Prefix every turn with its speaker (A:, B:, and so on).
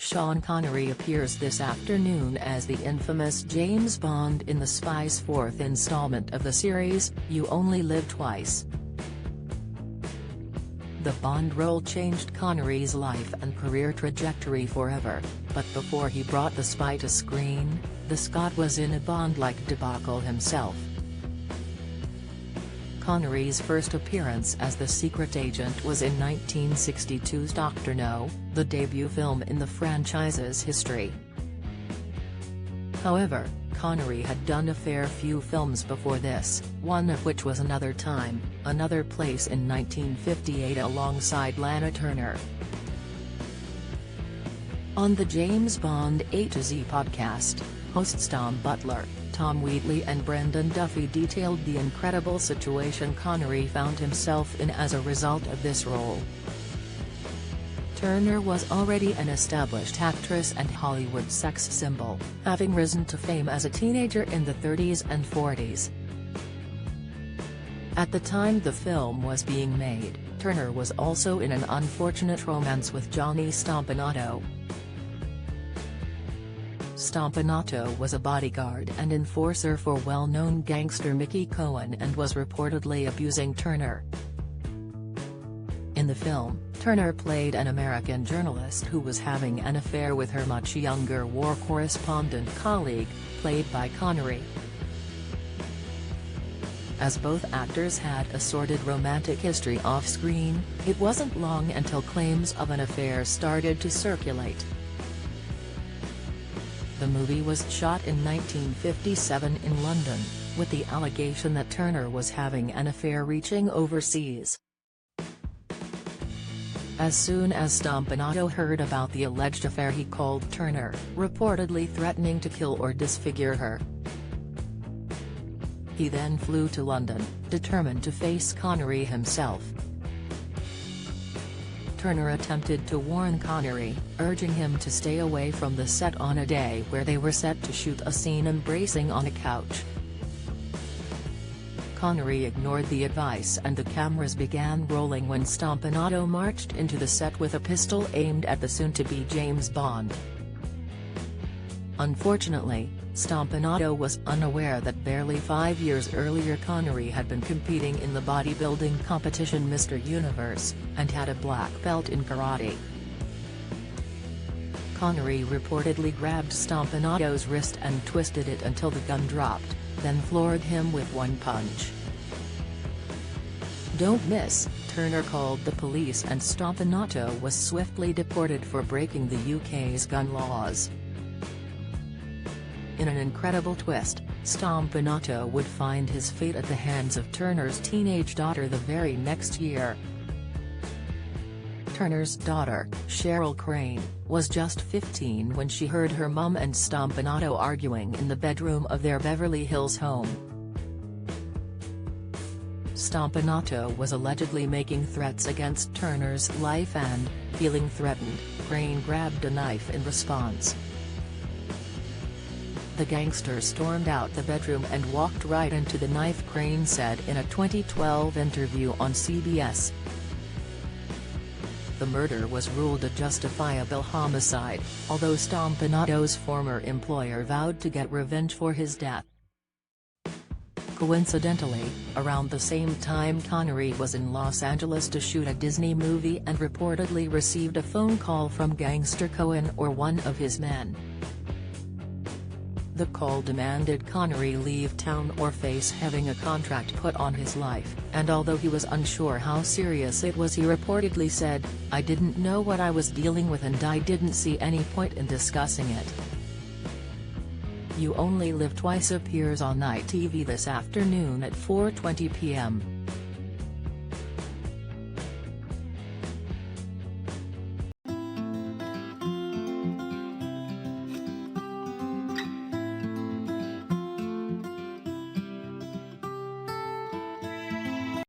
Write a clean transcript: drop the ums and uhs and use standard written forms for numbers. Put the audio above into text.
A: Sean Connery appears this afternoon as the infamous James Bond in The Spy's fourth installment of the series, You Only Live Twice. The Bond role changed Connery's life and career trajectory forever, but before he brought The Spy to screen, the Scot was in a Bond-like debacle himself. Connery's first appearance as the secret agent was in 1962's Dr. No, the debut film in the franchise's history. However, Connery had done a fair few films before this, one of which was Another Time, Another Place in 1958 alongside Lana Turner. On the James Bond A to Z podcast, hosts Tom Butler, Tom Wheatley and Brendan Duffy detailed the incredible situation Connery found himself in as a result of this role. Turner was already an established actress and Hollywood sex symbol, having risen to fame as a teenager in the 30s and 40s. At the time the film was being made, Turner was also in an unfortunate romance with Johnny Stompanato. Stompanato was a bodyguard and enforcer for well-known gangster Mickey Cohen and was reportedly abusing Turner. In the film, Turner played an American journalist who was having an affair with her much younger war correspondent colleague, played by Connery. As both actors had a sordid romantic history off-screen, it wasn't long until claims of an affair started to circulate. The movie was shot in 1957 in London, with the allegation that Turner was having an affair reaching overseas. As soon as Stompanato heard about the alleged affair he called Turner, reportedly threatening to kill or disfigure her. He then flew to London, determined to face Connery himself. Turner attempted to warn Connery, urging him to stay away from the set on a day where they were set to shoot a scene embracing on a couch. Connery ignored the advice and the cameras began rolling when Stompanato marched into the set with a pistol aimed at the soon-to-be James Bond. Unfortunately, Stompanato was unaware that barely 5 years earlier Connery had been competing in the bodybuilding competition Mr. Universe, and had a black belt in karate. Connery reportedly grabbed Stompanato's wrist and twisted it until the gun dropped, then floored him with one punch. "Don't miss," Turner called the police and Stompanato was swiftly deported for breaking the UK's gun laws. In an incredible twist, Stompanato would find his fate at the hands of Turner's teenage daughter the very next year. Turner's daughter, Cheryl Crane, was just 15 when she heard her mum and Stompanato arguing in the bedroom of their Beverly Hills home. Stompanato was allegedly making threats against Turner's life and, feeling threatened, Crane grabbed a knife in response. The gangster stormed out the bedroom and walked right into the knife, Crane said in a 2012 interview on CBS. The murder was ruled a justifiable homicide, although Stompanato's former employer vowed to get revenge for his death. Coincidentally, around the same time Connery was in Los Angeles to shoot a Disney movie and reportedly received a phone call from gangster Cohen or one of his men. The call demanded Connery leave town or face having a contract put on his life, and although he was unsure how serious it was, he reportedly said, "I didn't know what I was dealing with and I didn't see any point in discussing it." You Only Live Twice appears on night TV this afternoon at 4:20 p.m.